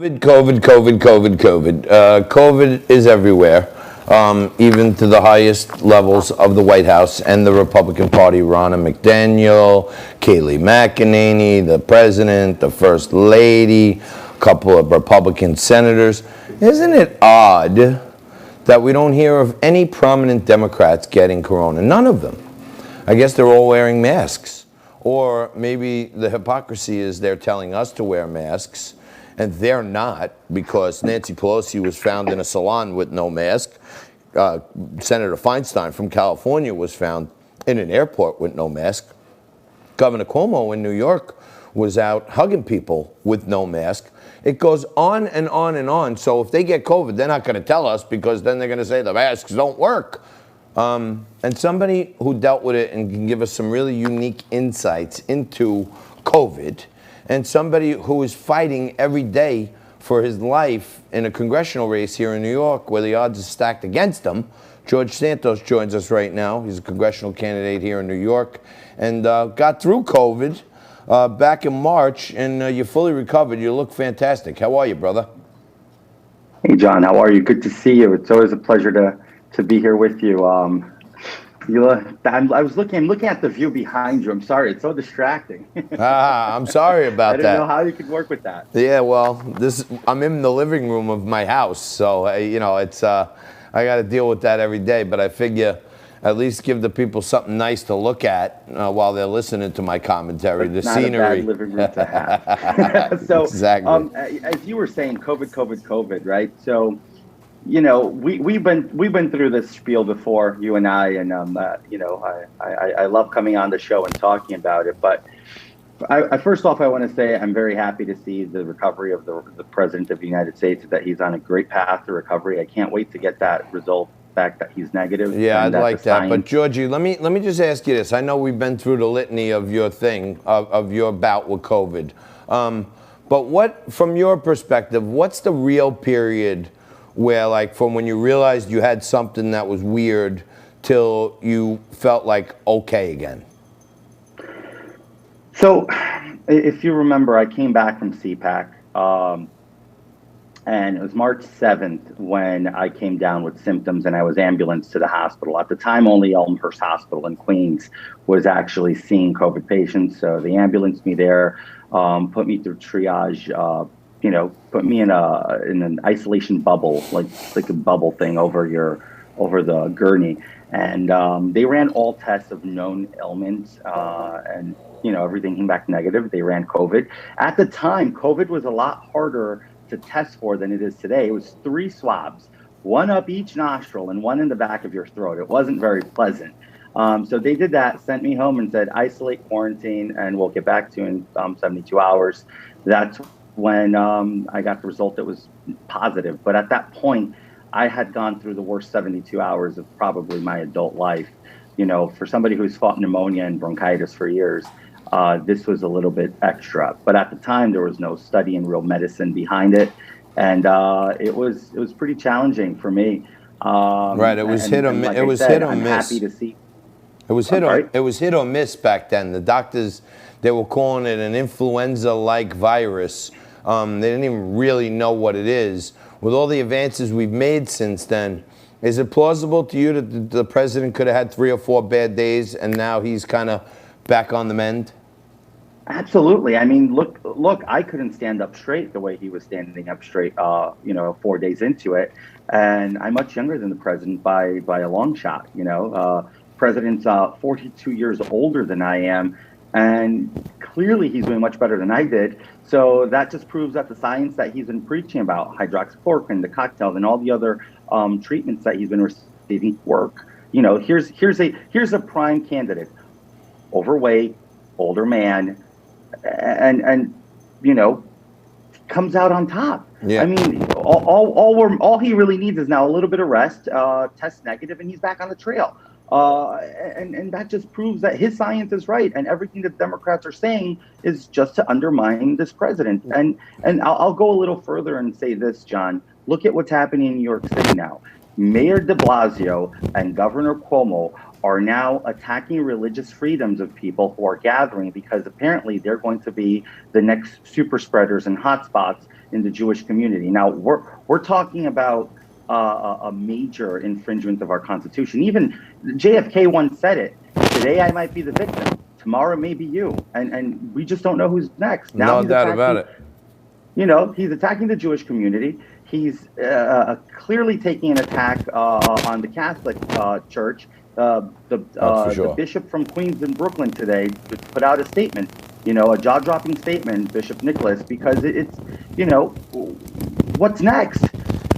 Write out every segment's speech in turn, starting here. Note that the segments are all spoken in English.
COVID is everywhere, even to the highest levels of the White House and the Republican Party. Ronna McDaniel, Kayleigh McEnany, the president, the first lady, a couple of Republican senators. Isn't it odd that we don't hear of any prominent Democrats getting corona? None of them. I guess they're all wearing masks. Or maybe the hypocrisy is they're telling us to wear masks, and they're not, because Nancy Pelosi was found in a salon with no mask. Senator Feinstein from California was found in an airport with no mask. Governor Cuomo in New York was out hugging people with no mask. It goes on and on and on. So if they get COVID, they're not going to tell us, because then they're going to say the masks don't work. And somebody who dealt with it and can give us some really unique insights into COVID, and somebody who is fighting every day for his life in a congressional race here in New York where the odds are stacked against him. George Santos joins us right now. He's a congressional candidate here in New York and got through COVID back in March, and you're fully recovered. You look fantastic. How are you, brother? Hey, John. How are you? Good to see you. It's always a pleasure to be here with you. I'm looking at the view behind you. I'm sorry, it's so distracting. I'm sorry about that. I didn't know how you could work with that. Yeah, well, I'm in the living room of my house, so it's I got to deal with that every day. But I figure at least give the people something nice to look at while they're listening to my commentary. It's the not scenery. A bad living room to have. So, exactly. As you were saying, COVID, right? So, we've been through this spiel before, you and I, and I love coming on the show and talking about it. But first off, I want to say I'm very happy to see the recovery of the President of the United States, that he's on a great path to recovery. I can't wait to get that result back that he's negative. Yeah, I'd like that. But Georgie, let me just ask you this. I know we've been through the litany of your thing, of your bout with COVID. But what, from your perspective, what's the real period where, like, from when you realized you had something that was weird till you felt like okay again? So, if you remember, I came back from CPAC, and it was March 7th when I came down with symptoms, and I was ambulanced to the hospital. At the time, only Elmhurst Hospital in Queens was actually seeing COVID patients. So they ambulanced me there, put me through triage, put me in an isolation bubble, like a bubble thing over the gurney, and they ran all tests of known ailments, and everything came back negative. They ran COVID. At the time, COVID was a lot harder to test for than it is today. It was 3 swabs, 1 up each nostril and 1 in the back of your throat. It wasn't very pleasant. So they did that, sent me home and said, isolate, quarantine, and we'll get back to you in 72 hours. That's when I got the result that was positive. But at that point, I had gone through the worst 72 hours of probably my adult life. For somebody who's fought pneumonia and bronchitis for years, this was a little bit extra. But at the time, there was no study in real medicine behind it. And it was pretty challenging for me. Right, it was hit or miss. It was hit or miss. Happy to see. It was hit or miss back then. The doctors, they were calling it an influenza-like virus. They didn't even really know what it is. With all the advances we've made since then, is it plausible to you that the president could have had 3 or 4 bad days and now he's kind of back on the mend? Absolutely. I mean, look, I couldn't stand up straight the way he was standing up straight, 4 days into it. And I'm much younger than the president by a long shot. President's 42 years older than I am. And clearly he's doing much better than I did. So that just proves that the science that he's been preaching about, hydroxychloroquine, the cocktails, and all the other treatments that he's been receiving work. Here's a prime candidate, overweight, older man, and comes out on top. Yeah. I mean, all he really needs is now a little bit of rest, test negative, and he's back on the trail. And that just proves that his science is right, and everything that Democrats are saying is just to undermine this president. And I'll go a little further and say this, John. Look at what's happening in New York City now. Mayor de Blasio and Governor Cuomo are now attacking religious freedoms of people who are gathering, because apparently they're going to be the next super spreaders and hotspots in the Jewish community. Now, we're talking about a major infringement of our Constitution. Even JFK once said it. Today I might be the victim. Tomorrow it may be you, and we just don't know who's next. Now No he's doubt attacking, about it. he's attacking the Jewish community. He's clearly taking an attack on the Catholic Church. The bishop from Queens and Brooklyn today put out a statement, a jaw-dropping statement, Bishop Nicholas, because it's, what's next?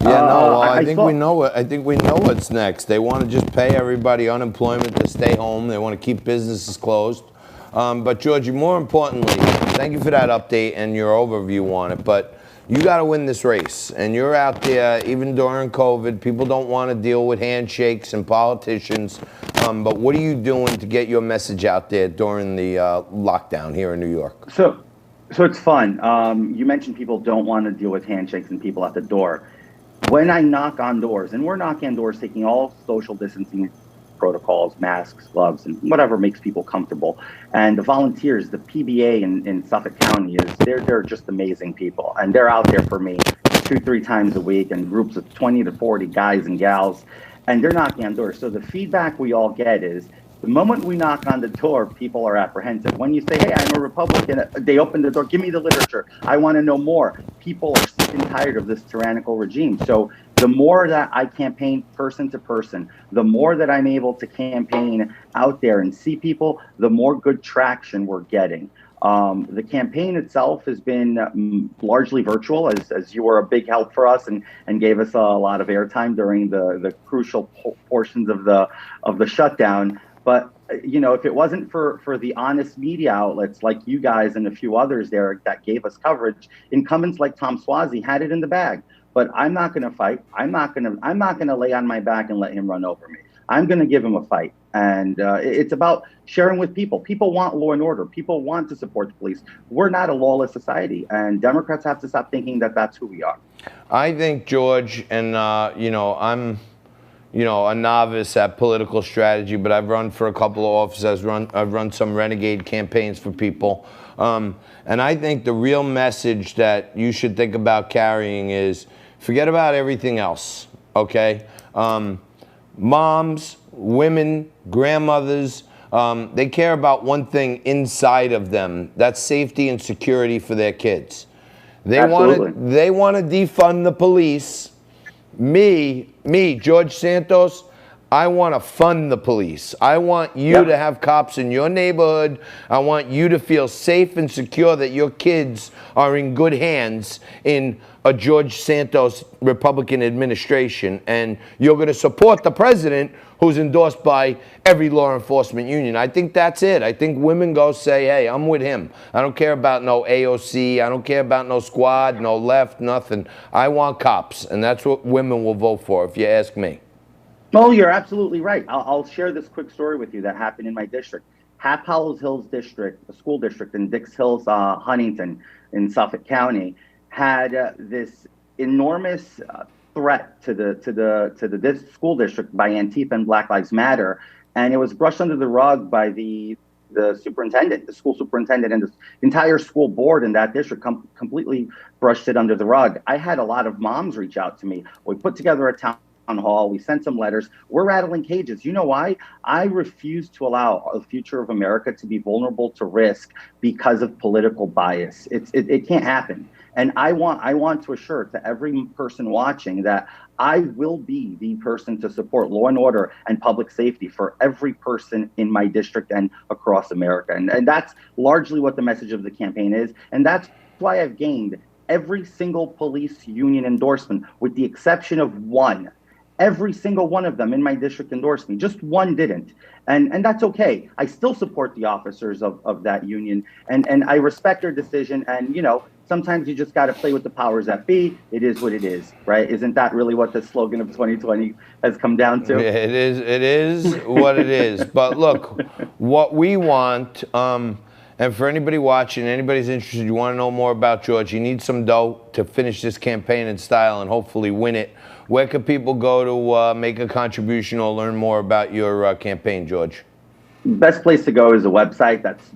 Yeah, no, well, I think we know it. I think we know what's next. They want to just pay everybody unemployment to stay home. They want to keep businesses closed. But Georgie, more importantly, thank you for that update and your overview on it. But you got to win this race, and you're out there even during COVID. People don't want to deal with handshakes and politicians. But what are you doing to get your message out there during the lockdown here in New York? So it's fun. You mentioned people don't want to deal with handshakes and people at the door. When I knock on doors, and we're knocking on doors, taking all social distancing protocols, masks, gloves, and whatever makes people comfortable. And the volunteers, the PBA in Suffolk County, they're just amazing people. And they're out there for me 2-3 times a week in groups of 20 to 40 guys and gals. And they're knocking on doors. So the feedback we all get is, the moment we knock on the door, people are apprehensive. When you say, hey, I'm a Republican, they open the door, give me the literature. I want to know more. People are sick and tired of this tyrannical regime. So the more that I campaign person to person, the more that I'm able to campaign out there and see people, the more good traction we're getting. The campaign itself has been largely virtual, as you were a big help for us and gave us a lot of airtime during the crucial portions of the shutdown. But if it wasn't for the honest media outlets like you guys and a few others there that gave us coverage, incumbents like Tom Suozzi had it in the bag. But I'm not going to fight. I'm not going to lay on my back and let him run over me. I'm going to give him a fight. And it's about sharing with people. People want law and order. People want to support the police. We're not a lawless society, and Democrats have to stop thinking that that's who we are. I think, George, and I'm a novice at political strategy, but I've run for a couple of offices. I've run some renegade campaigns for people. And I think the real message that you should think about carrying is forget about everything else, okay? Moms, women, grandmothers, they care about one thing inside of them. That's safety and security for their kids. They want to defund the police. Me, George Santos, I want to fund the police. I want you to have cops in your neighborhood. I want you to feel safe and secure that your kids are in good hands in a George Santos Republican administration. And you're going to support the president, who's endorsed by every law enforcement union. I think that's it. I think women go say, hey, I'm with him. I don't care about no AOC. I don't care about no squad, no left, nothing. I want cops. And that's what women will vote for, if you ask me. Oh, you're absolutely right. I'll share this quick story with you that happened in my district. Half Hollows Hills District, a school district in Dix Hills, Huntington in Suffolk County, had this enormous threat to the school district by Antifa and Black Lives Matter, and it was brushed under the rug by the superintendent, the school superintendent, and the entire school board in that district completely brushed it under the rug. I had a lot of moms reach out to me. We put together a town hall. We sent some letters. We're rattling cages. You know why? I refuse to allow the future of America to be vulnerable to risk because of political bias. It can't happen. And I want to assure to every person watching that I will be the person to support law and order and public safety for every person in my district and across America. And that's largely what the message of the campaign is. And that's why I've gained every single police union endorsement, with the exception of one. Every single one of them in my district endorsed me. Just one didn't. And that's okay. I still support the officers of that union. And I respect their decision. And, sometimes you just got to play with the powers that be. It is what it is, right? Isn't that really what the slogan of 2020 has come down to? Yeah, it is what it is. But look, what we want, and for anybody watching, anybody's interested, you want to know more about George, you need some dough to finish this campaign in style and hopefully win it. Where can people go to make a contribution or learn more about your campaign, George? Best place to go is a website. That's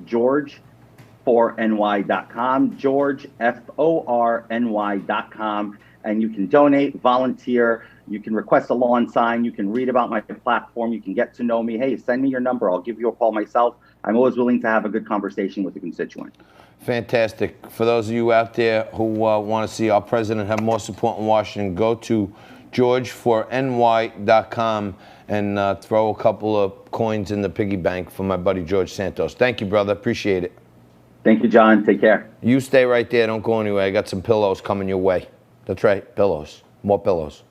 george4ny.com, George, FORNY.com, and you can donate, volunteer, you can request a lawn sign, you can read about my platform, you can get to know me. Hey, send me your number, I'll give you a call myself. I'm always willing to have a good conversation with a constituent. Fantastic. For those of you out there who want to see our president have more support in Washington, go to george4ny.com and throw a couple of coins in the piggy bank for my buddy George Santos. Thank you, brother. Appreciate it. Thank you, John. Take care. You stay right there. Don't go anywhere. I got some pillows coming your way. That's right, pillows. More pillows.